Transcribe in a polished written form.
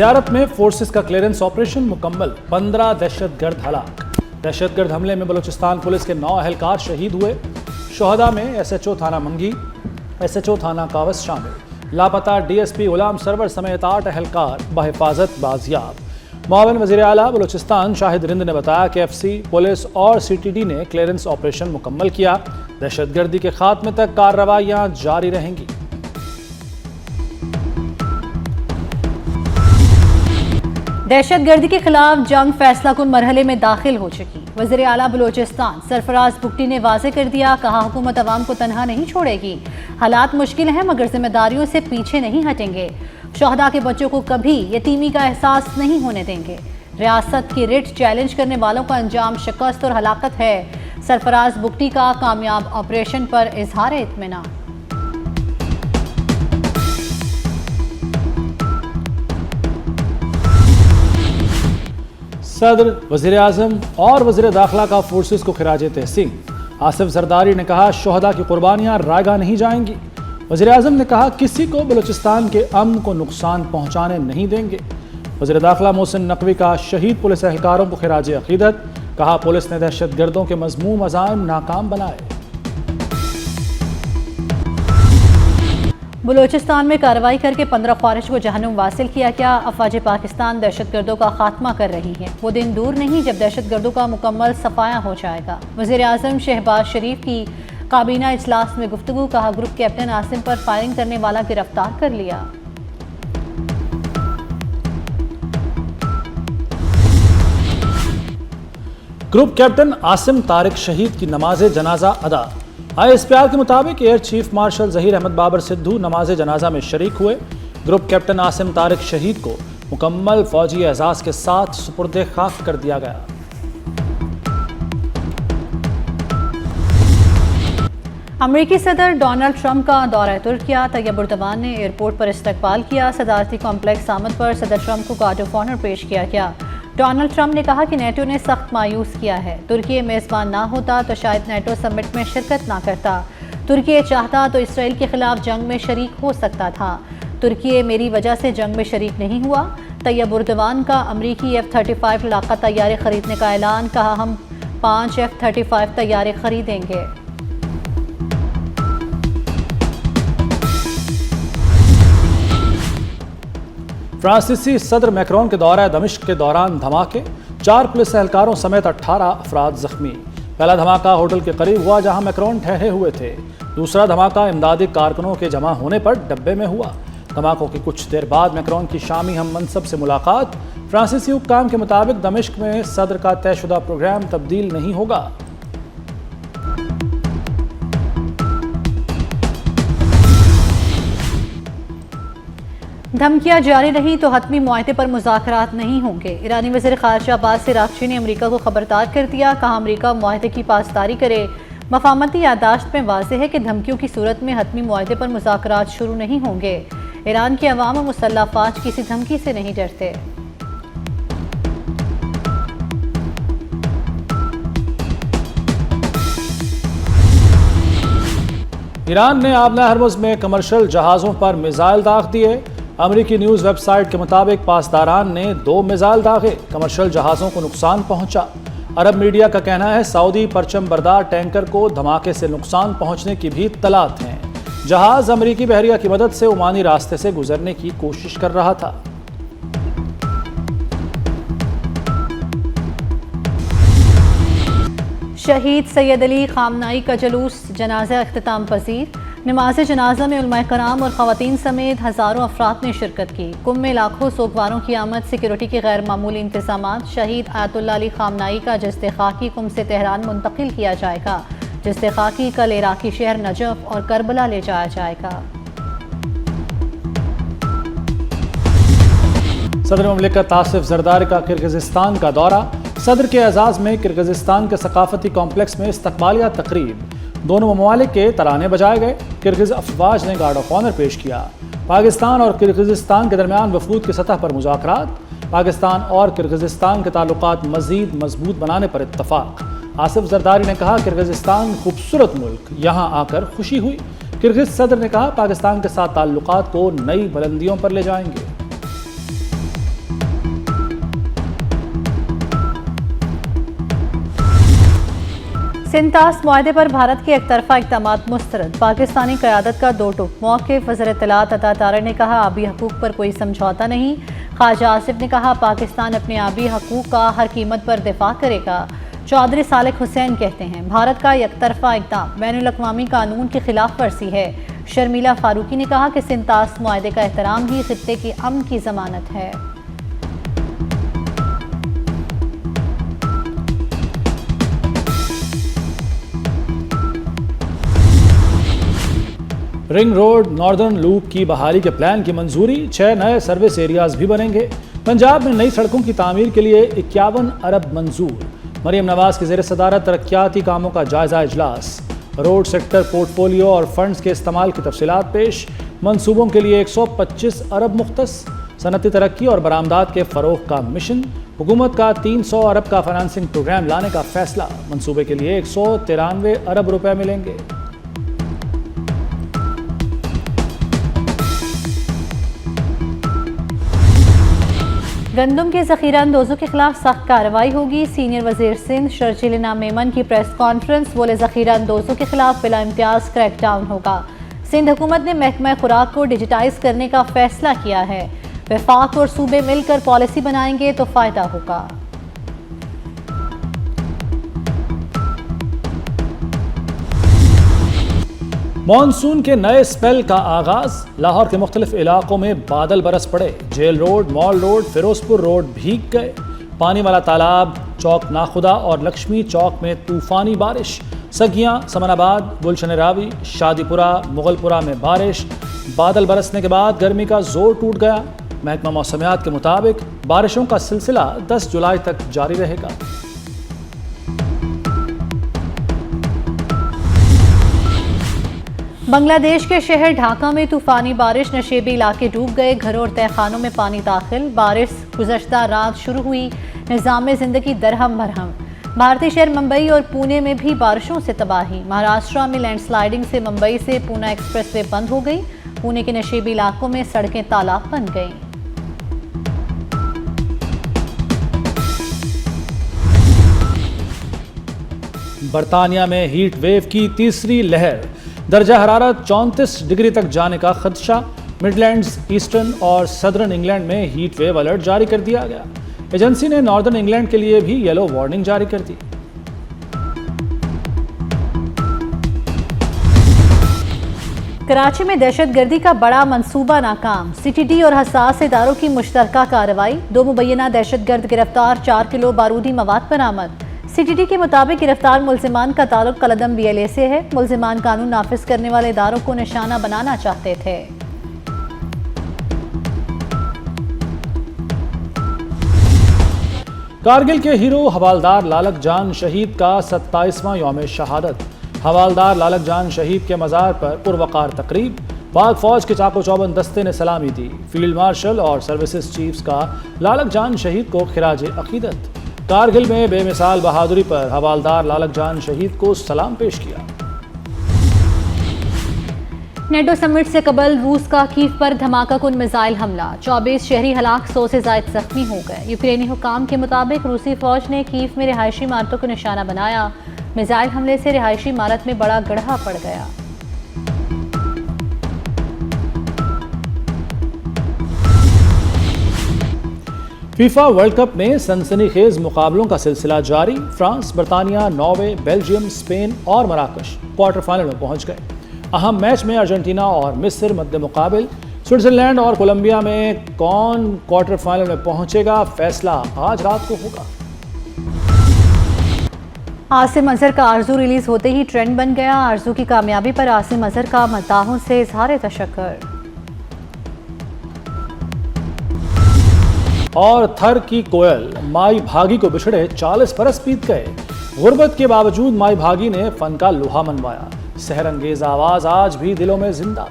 ज़ियारत में फोर्सेस का क्लियरेंस ऑपरेशन मुकम्मल, 15 दहशतगर्द हलाक। दहशतगर्द हमले में बलूचिस्तान पुलिस के 9 अहलकार शहीद हुए। शोहदा में SHO थाना मंगी, SHO थाना कावस शामिल। लापता DSP गुलाम सरवर समेत 8 अहलकार बहिफाजत बाजियाब। मुआविन वज़ीर आला बलूचिस्तान शाहिद रिंद ने बताया कि FC, पुलिस और CTD ने क्लियरेंस ऑपरेशन मुकम्मल किया। दहशतगर्दी के खात्मे तक कार्रवाइयाँ जारी रहेंगी। दहशतगर्दी के खिलाफ जंग फैसला कुन मरहले में दाखिल हो चुकी। वज़ीर आला बलूचिस्तान सरफराज बुगटी ने वाज़े कर दिया, कहा हुकूमत अवाम को तनहा नहीं छोड़ेगी। हालात मुश्किल हैं मगर जिम्मेदारियों से पीछे नहीं हटेंगे। शोहदा के बच्चों को कभी यतीमी का एहसास नहीं होने देंगे। रियासत की रिट चैलेंज करने वालों का अंजाम शिकस्त और हलाकत है। सरफराज बुगटी का कामयाब ऑपरेशन पर इजहार इत्मीनान। सदर, वज़ीर आज़म और वज़ीर दाखिला का फोर्सेस को खिराज तहसीन। आसिफ जरदारी ने कहा शोहदा की कुर्बानियाँ रायगा नहीं जाएंगी। वज़ीर आज़म ने कहा किसी को बलूचिस्तान के अमन को नुकसान पहुँचाने नहीं देंगे। वज़ीर दाखिला मोहसिन नकवी का शहीद पुलिस एहलकारों को खिराज अक़ीदत। कहा पुलिस ने दहशतगर्दों के मज़मूम अज़ाइम नाकाम बनाए। बलूचिस्तान में कार्रवाई करके 15 ख्वारिज को जहन्नुम वासिल किया गया। अफवाज पाकिस्तान दहशतगर्दों का खात्मा कर रही है। वो दिन दूर नहीं जब दहशतगर्दों का मुकम्मल सफाया हो जाएगा। वज़ीर आज़म शहबाज शरीफ की काबीना इजलास में गुफ्तगू। कहा ग्रुप कैप्टन आसिम पर फायरिंग करने वाला गिरफ्तार कर लिया। ग्रुप कैप्टन आसिम तारिक शहीद की नमाज जनाजा अदा। ISPR के मुताबिक air chief marshal Zaheer Ahmed Babar Sidhu नमाज जनाजा में शरीक हुए। ग्रुप कैप्टन आसिम तारिक शहीद को मुकम्मल फौजी एजाज़ के साथ सुपुर्द खाक कर दिया गया। अमेरिकी सदर डोनाल्ड ट्रंप का दौरा तुर्किया। तैयब उर्दवान ने एयरपोर्ट पर इस्तकबाल किया। सदारती कॉम्प्लेक्स आमद पर सदर ट्रंप को गार्ड ऑफ ऑनर पेश किया गया। डोनाल्ड ट्रंप ने कहा कि नेटो ने सख्त मायूस किया है। तुर्की मेज़बान ना होता तो शायद नेटो समिट में शिरकत ना करता। तुर्की चाहता तो इसराइल के खिलाफ जंग में शरीक हो सकता था। तुर्की मेरी वजह से जंग में शरीक नहीं हुआ। तैयब उर्दवान का अमरीकी F-35 लड़ाका तैयारे खरीदने का ऐलान। कहा हम 5 F-35 तैयारे खरीदेंगे। फ्रांसीसी सदर मैक्रोन के दौरा दमिश्क के दौरान धमाके, 4 पुलिस एहलकारों समेत 18 अफराद जख्मी। पहला धमाका होटल के करीब हुआ जहां मैक्रोन ठहरे हुए थे। दूसरा धमाका इमदादी कारकुनों के जमा होने पर डब्बे में हुआ। धमाकों की कुछ देर बाद मैक्रोन की शामी हम मनसब से मुलाकात। फ्रांसीसी हुक्काम के मुताबिक दमिश्क में सदर का तयशुदा प्रोग्राम तब्दील नहीं होगा। धमकियां जारी रही तो हतमी मुआहदे पर मुज़ाकरात नहीं होंगे। ईरानी वज़ीर ख़ारिजा अब्बास इराक़ची ने अमरीका को खबरदार कर दिया। कहा अमरीका मुआहदे की पासदारी करे। मफाहमती यादाश्त में वाज़ेह है कि धमकियों की सूरत में हतमी मुआहदे पर मुज़ाकरात शुरू नहीं होंगे। ईरान की अवाम और मुसल्लह फ़ौज किसी धमकी से नहीं डरते। ईरान ने आबना हरमुज़ में कमर्शियल जहाज़ों पर मिसाइल दाग दिए। अमरीकी न्यूज़ वेबसाइट के मुताबिक पासदारान ने 2 मिसाइल दागे। कमर्शियल जहाज़ों को नुकसान पहुंचा। अरब मीडिया का कहना है सऊदी परचम बरदार टैंकर को धमाके से नुकसान पहुंचने की भी तलात हैं। जहाज़ अमरीकी बहरिया की मदद से ओमानी रास्ते से गुजरने की कोशिश कर रहा था। शहीद सैयद अली खामनाई का जुलूस जनाजा अख्तिताम पजीर। नमाज जनाजा में उलमाए कराम और ख़वातीन समेत हज़ारों अफराद ने शिरकत की। कुंभ में लाखों सोगवारों की आमद, सिक्योरिटी के गैर मामूली इंतजामात। शहीद आयतुल्लाह अली खामनाई का जस्ते खाकी कुंभ से तेहरान मुंतकिल किया जाएगा। जस्ते खाकी कल इराकी शहर नजफ और करबला ले जाया जाएगा। सदर मुमलिकत आसिफ जरदारी का किर्गिज़स्तान का दौरा। सदर के एजाज़ में किर्गिज़स्तान के सकाफती कॉम्प्लेक्स में इस्तकबालिया तकरीब। दोनों ममालिक के तराने बजाए गए। किर्गिज़ अफवाज ने गार्ड ऑफ ऑनर पेश किया। पाकिस्तान और किर्गिज़स्तान के दरमियान वफूद की सतह पर मुज़ाकरात। पाकिस्तान और किर्गिज़स्तान के ताल्लुकात मज़ीद मजबूत बनाने पर इत्तफाक। आसिफ जरदारी ने कहा किर्गिज़स्तान खूबसूरत मुल्क, यहाँ आकर खुशी हुई। किर्गिज़ सदर ने कहा पाकिस्तान के साथ ताल्लुकात को नई बुलंदियों पर ले जाएंगे। सिंतास मुआहदे पर भारत के एकतरफा इक़दामात मुस्तरद। पाकिस्तानी क़यादत का दो टुक मौक़िफ़। वज़ीर इत्तलात अता तारड़ ने कहा आबी हकूक़ पर कोई समझौता नहीं। ख्वाजा आसिफ ने कहा पाकिस्तान अपने आबी हकूक़ का हर कीमत पर दिफा करेगा। चौधरी सालिक हुसैन कहते हैं भारत का एकतरफा इक़दाम बैनुल-अक़वामी कानून की खिलाफ वर्जी है। शर्मिला फारूकी ने कहा कि सिंतास मुआहदे का एहतराम ही खित्ते की अमन की ज़मानत है। रिंग रोड नॉर्दर्न लूप की बहाली के प्लान की मंजूरी। 6 नए सर्विस एरियाज भी बनेंगे। पंजाब में नई सड़कों की तामीर के लिए 51 अरब मंजूर। मरीम नवाज की ज़ेर सदारत तरक्याती कामों का जायजा इजलास। रोड सेक्टर पोर्टफोलियो और फंड्स के इस्तेमाल की तफसीलात पेश। मंसूबों के लिए 125 अरब मुख्तस। सनती तरक्की और बरामदात के फ़रोग़ का मिशन। हुकूमत का 300 अरब का फाइनेंसिंग प्रोग्राम लाने का फैसला। मंसूबे के लिए 193 अरब रुपए मिलेंगे। गंदम के ज़ख़ीरा अंदोज़ों के खिलाफ सख्त कार्रवाई होगी। सीनियर वज़ीर सिंध शर्जील मेमन की प्रेस कॉन्फ्रेंस। बोले ज़ख़ीरा अंदोज़ों के खिलाफ बिला इम्तियाज़ क्रैकडाउन होगा। सिंध हुकूमत ने महकमा खुराक को डिजिटाइज करने का फैसला किया है। वफाक और सूबे मिलकर पॉलिसी बनाएंगे तो फ़ायदा होगा। मॉनसून के नए स्पेल का आगाज। लाहौर के मुख्तलिफ इलाकों में बादल बरस पड़े। Jail road, mall road, Firozpur road भीग गए। पानी वाला तालाब, चौक नाखुदा और लक्ष्मी चौक में तूफानी बारिश। सगियां, समनाबाद, गुलशन रावी, शादीपुरा, मुगलपुरा में बारिश। बादल बरसने के बाद गर्मी का जोर टूट गया। महकमा मौसमियात के मुताबिक बारिशों का सिलसिला 10 जुलाई तक जारी रहेगा। बांग्लादेश के शहर ढाका में तूफानी बारिश। नशेबी इलाके डूब गए। घरों और तहखानों में पानी दाखिल। बारिश गुज़श्ता रात शुरू हुई। निज़ाम ज़िंदगी दरहम भरहम। भारतीय शहर मुंबई और पुणे में भी बारिशों से तबाही। महाराष्ट्र में लैंडस्लाइडिंग से मुंबई से पूना एक्सप्रेसवे बंद हो गई। पुणे के नशेबी इलाकों में सड़कें तालाब बन गईं। बरतानिया में हीट वेव की तीसरी लहर। दर्जा हरारत 34 डिग्री तक जाने का खदशा। मिडलैंड्स, ईस्टर्न और सदर्न इंग्लैंड में हीट वेव अलर्ट जारी कर दिया गया। एजेंसी ने नॉर्दर्न इंग्लैंड के लिए भी येलो वार्निंग जारी कर दी। कराची में दहशतगर्दी का बड़ा मंसूबा नाकाम। CTD और हसास इदारों की मुश्तरका कार्रवाई। 2 मुबैना दहशतगर्द गिरफ्तार। 4 किलो बारूदी मवाद बरामद। CTD के मुताबिक गिरफ्तार मुल्जिमान का ताल्लुक कलदम BLA से है। मुल्जिमान कानून नाफिज करने वाले इदारों को निशाना बनाना चाहते थे। कारगिल के हीरो हवालदार लालक जान शहीद का 27वां यौम शहादत। हवालदार लालक जान शहीद के मज़ार पर पुरवकार तकरीब। पाक फौज के चाको चौबंद दस्ते ने सलामी दी। फील्ड मार्शल और सर्विसेज चीफ्स का लालक जान शहीद को खिराज अकीदत। कारगिल में बेमिसाल बहादुरी पर हवालदार लालक जान शहीद को सलाम पेश किया। नेटो समिट से कबल रूस का कीव पर धमाकाकुन मिसाइल हमला। 24 शहरी हलाक, 100 से ज़ायद जख्मी हो गए। यूक्रेनी हुकाम के मुताबिक रूसी फौज ने कीव में रिहायशी इमारतों को निशाना बनाया। मिसाइल हमले से रिहायशी इमारत में बड़ा गड्ढा पड़ गया। फीफा वर्ल्ड कप में सनसनीखेज मुकाबलों का सिलसिला जारी। फ्रांस, बरतानिया, नॉर्वे, बेल्जियम, स्पेन और मराकश क्वार्टर फाइनल में पहुंच गए। अहम मैच में अर्जेंटीना और मिस्र मद्दे मुकाबिल। स्विट्जरलैंड और कोलंबिया में कौन क्वार्टर फाइनल में पहुंचेगा, फैसला आज रात को होगा। आसिम अजहर का आरजू रिलीज होते ही ट्रेंड बन गया। आरजू की कामयाबी पर आसिम अजहर का मद्दाहों से इजहार तशक्कुर। और थर की कोयल माई भागी को बिछड़े 40 बरस बीत गए। गुर्बत के बावजूद माई भागी ने फन का लोहा मनवाया। सहरंगेज आवाज आज भी दिलों में जिंदा।